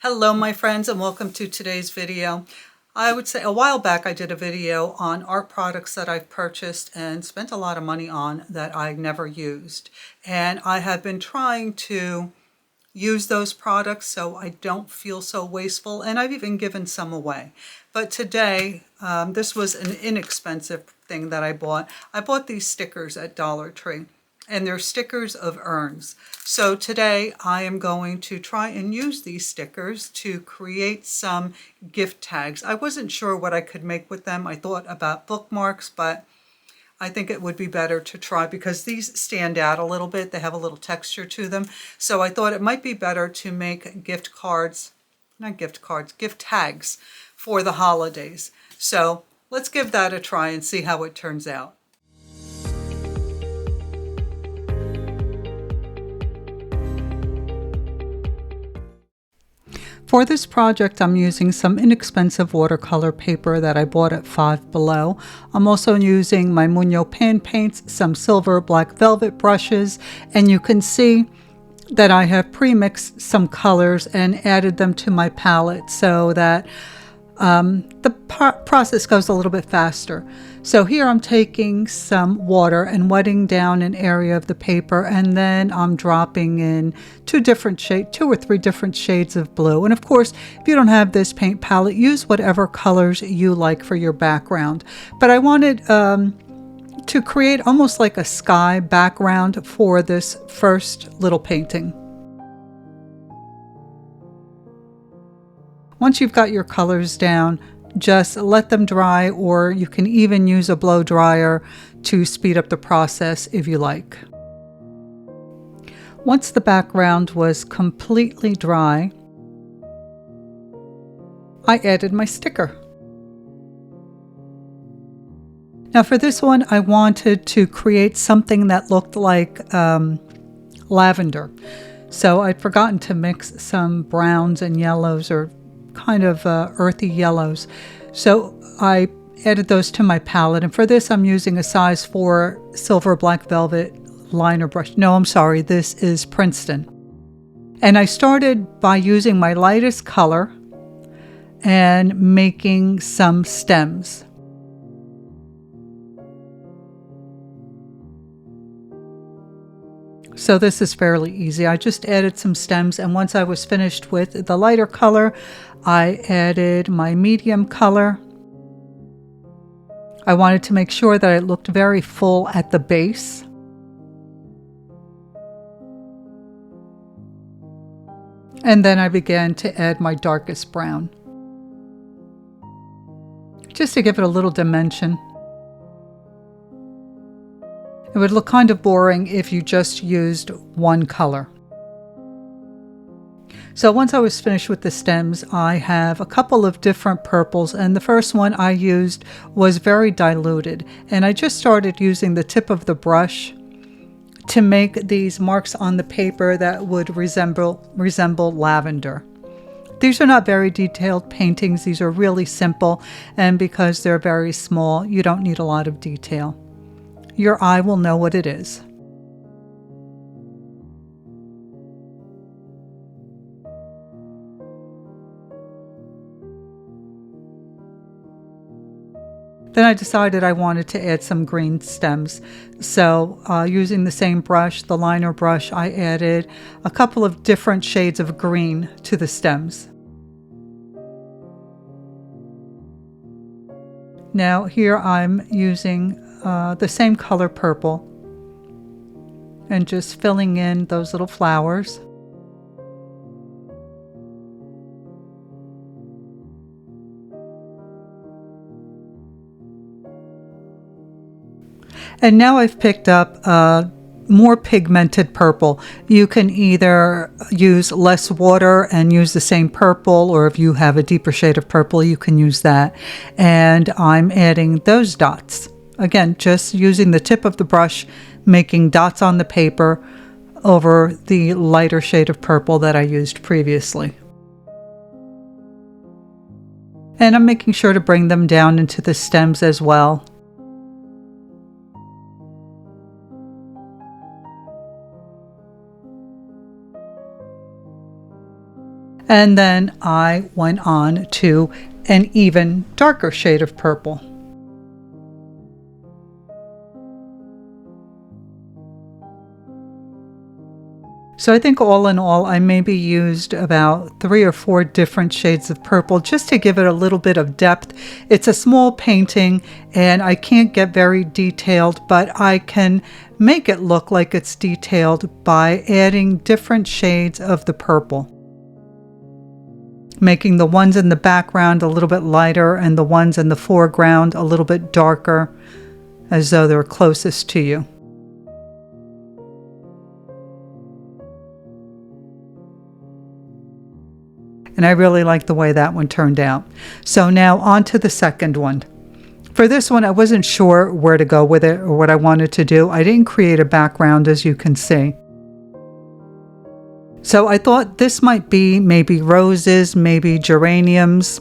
Hello my friends and welcome to today's video. I would say a while back I did a video on art products that I've purchased and spent a lot of money on that I never used. And I have been trying to use those products so I don't feel so wasteful, and I've even given some away. But today, this was an inexpensive thing that I bought. I bought these stickers at Dollar Tree, and they're stickers of urns. So today I am going to try and use these stickers to create some gift tags. I wasn't sure what I could make with them. I thought about bookmarks, but I think it would be better to try because these stand out a little bit. They have a little texture to them. So I thought it might be better to make gift tags for the holidays. So let's give that a try and see how it turns out. For this project, I'm using some inexpensive watercolor paper that I bought at Five Below. I'm also using my Muñoz pan paints, some silver black velvet brushes, and you can see that I have pre-mixed some colors and added them to my palette so that the process goes a little bit faster. So here I'm taking some water and wetting down an area of the paper, and then I'm dropping in two or three different shades of blue. And of course, if you don't have this paint palette, use whatever colors you like for your background. But I wanted to create almost like a sky background for this first little painting. Once you've got your colors down, just let them dry, or you can even use a blow dryer to speed up the process if you like. Once the background was completely dry, I added my sticker. Now for this one, I wanted to create something that looked like lavender. So I'd forgotten to mix some browns and yellows, or kind of earthy yellows. So I added those to my palette, and for this I'm using a size 4 silver black velvet liner brush. No, I'm sorry, this is Princeton. And I started by using my lightest color and making some stems. So this is fairly easy. I just added some stems, and once I was finished with the lighter color, I added my medium color. I wanted to make sure that it looked very full at the base. And then I began to add my darkest brown, just to give it a little dimension. It would look kind of boring if you just used one color. So once I was finished with the stems, I have a couple of different purples, and the first one I used was very diluted, and I just started using the tip of the brush to make these marks on the paper that would resemble lavender. These are not very detailed paintings. These are really simple, and because they're very small, you don't need a lot of detail. Your eye will know what it is. Then I decided I wanted to add some green stems. So using the same brush, the liner brush, I added a couple of different shades of green to the stems. Now here I'm using the same color purple and just filling in those little flowers. And now I've picked up more pigmented purple. You can either use less water and use the same purple, or if you have a deeper shade of purple, you can use that. And I'm adding those dots. Again, just using the tip of the brush, making dots on the paper over the lighter shade of purple that I used previously. And I'm making sure to bring them down into the stems as well. And then I went on to an even darker shade of purple. So I think all in all, I maybe used about 3 or 4 different shades of purple just to give it a little bit of depth. It's a small painting and I can't get very detailed, but I can make it look like it's detailed by adding different shades of the purple, making the ones in the background a little bit lighter and the ones in the foreground a little bit darker, as though they're closest to you. And I really like the way that one turned out. So now on to the second one. For this one, I wasn't sure where to go with it or what I wanted to do. I didn't create a background, as you can see. So I thought this might be maybe roses, maybe geraniums.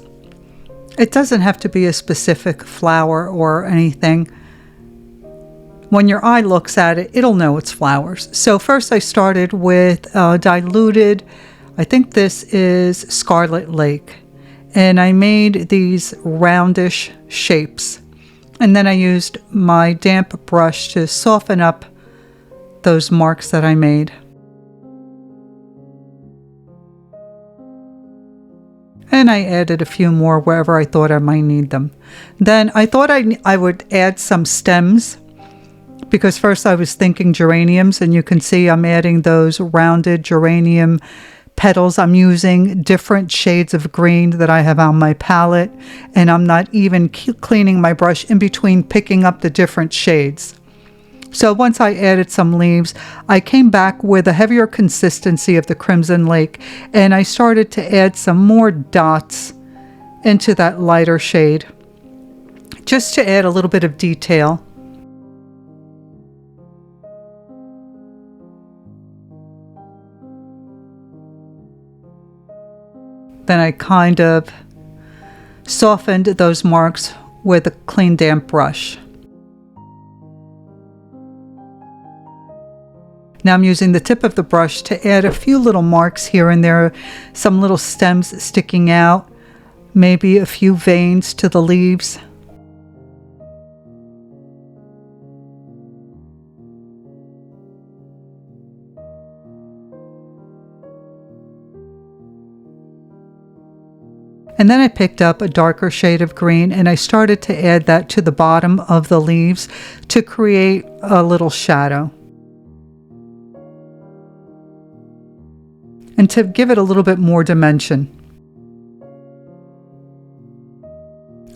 It doesn't have to be a specific flower or anything. When your eye looks at it, it'll know it's flowers. So first I started with diluted, I think this is Scarlet Lake, and I made these roundish shapes. And then I used my damp brush to soften up those marks that I made. And I added a few more wherever I thought I might need them. Then I thought I would add some stems, because first I was thinking geraniums, and you can see I'm adding those rounded geranium petals. I'm using different shades of green that I have on my palette, and I'm not even cleaning my brush in between picking up the different shades. So once I added some leaves, I came back with a heavier consistency of the Crimson Lake, and I started to add some more dots into that lighter shade, just to add a little bit of detail. Then I kind of softened those marks with a clean damp brush. Now I'm using the tip of the brush to add a few little marks here and there, some little stems sticking out, maybe a few veins to the leaves. And then I picked up a darker shade of green and I started to add that to the bottom of the leaves to create a little shadow. And to give it a little bit more dimension.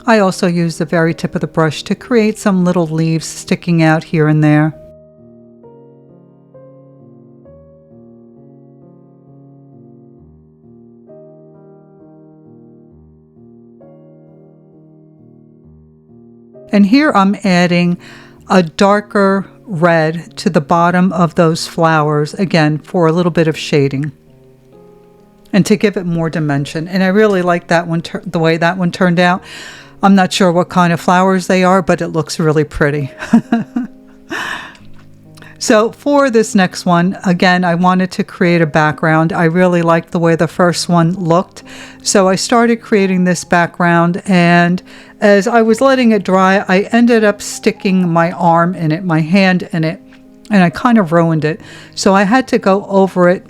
I also used the very tip of the brush to create some little leaves sticking out here and there. And here I'm adding a darker red to the bottom of those flowers, again, for a little bit of shading and to give it more dimension. And I really like that one, the way that one turned out. I'm not sure what kind of flowers they are, but it looks really pretty. So for this next one, again, I wanted to create a background. I really liked the way the first one looked. So I started creating this background, and as I was letting it dry, I ended up sticking my arm in it, my hand in it, and I kind of ruined it. So I had to go over it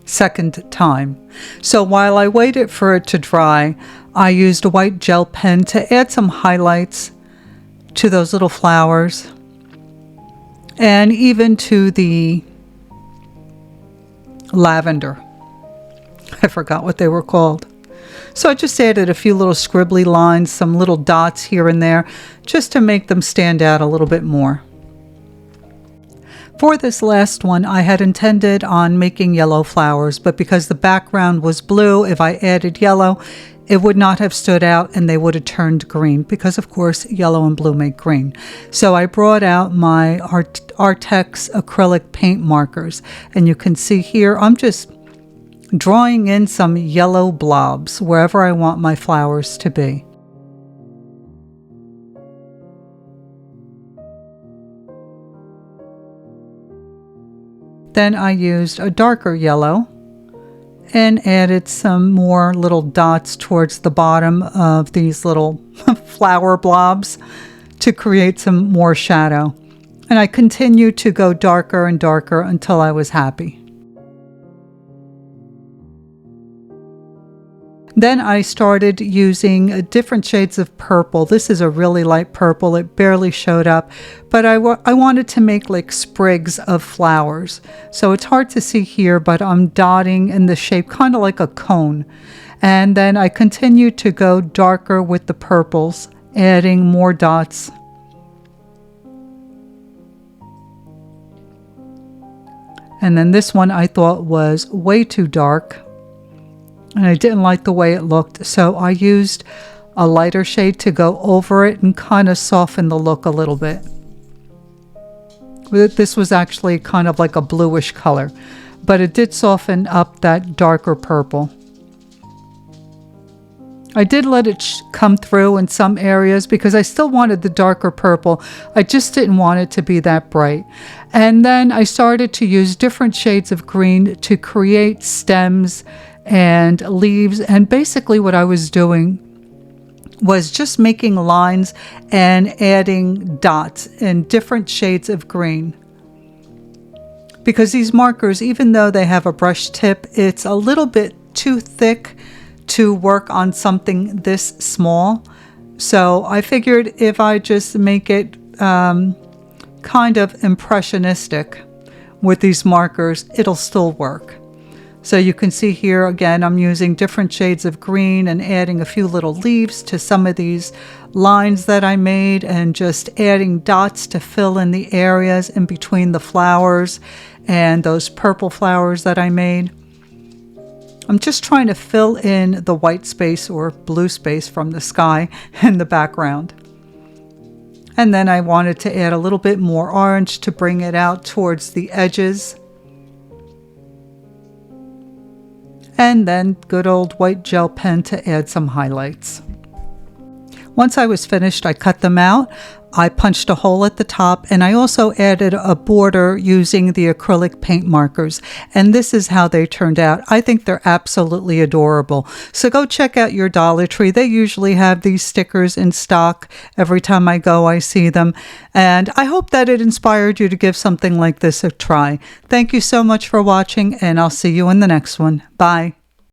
second time. So while I waited for it to dry, I used a white gel pen to add some highlights to those little flowers. And even to the lavender. I forgot what they were called. So I just added a few little scribbly lines, some little dots here and there, just to make them stand out a little bit more. For this last one, I had intended on making yellow flowers, but because the background was blue, if I added yellow, it would not have stood out and they would have turned green because, of course, yellow and blue make green. So I brought out my Artex acrylic paint markers, and you can see here I'm just drawing in some yellow blobs wherever I want my flowers to be. Then I used a darker yellow and added some more little dots towards the bottom of these little flower blobs to create some more shadow. And I continued to go darker and darker until I was happy. Then I started using different shades of purple. This is a really light purple. It barely showed up, but I wanted to make like sprigs of flowers. So it's hard to see here, but I'm dotting in the shape kind of like a cone. And then I continued to go darker with the purples, adding more dots. And then this one I thought was way too dark, and I didn't like the way it looked, so I used a lighter shade to go over it and kind of soften the look a little bit. This was actually kind of like a bluish color, but it did soften up that darker purple. I did let it come through in some areas because I still wanted the darker purple. I just didn't want it to be that bright. And then I started to use different shades of green to create stems and leaves. And basically what I was doing was just making lines and adding dots in different shades of green. Because these markers, even though they have a brush tip, it's a little bit too thick to work on something this small. So I figured if I just make it kind of impressionistic with these markers, it'll still work. So you can see here again, I'm using different shades of green and adding a few little leaves to some of these lines that I made, and just adding dots to fill in the areas in between the flowers and those purple flowers that I made. I'm just trying to fill in the white space or blue space from the sky in the background. And then I wanted to add a little bit more orange to bring it out towards the edges. And then good old white gel pen to add some highlights. Once I was finished, I cut them out. I punched a hole at the top, and I also added a border using the acrylic paint markers. And this is how they turned out. I think they're absolutely adorable. So go check out your Dollar Tree. They usually have these stickers in stock. Every time I go, I see them. And I hope that it inspired you to give something like this a try. Thank you so much for watching, and I'll see you in the next one. Bye.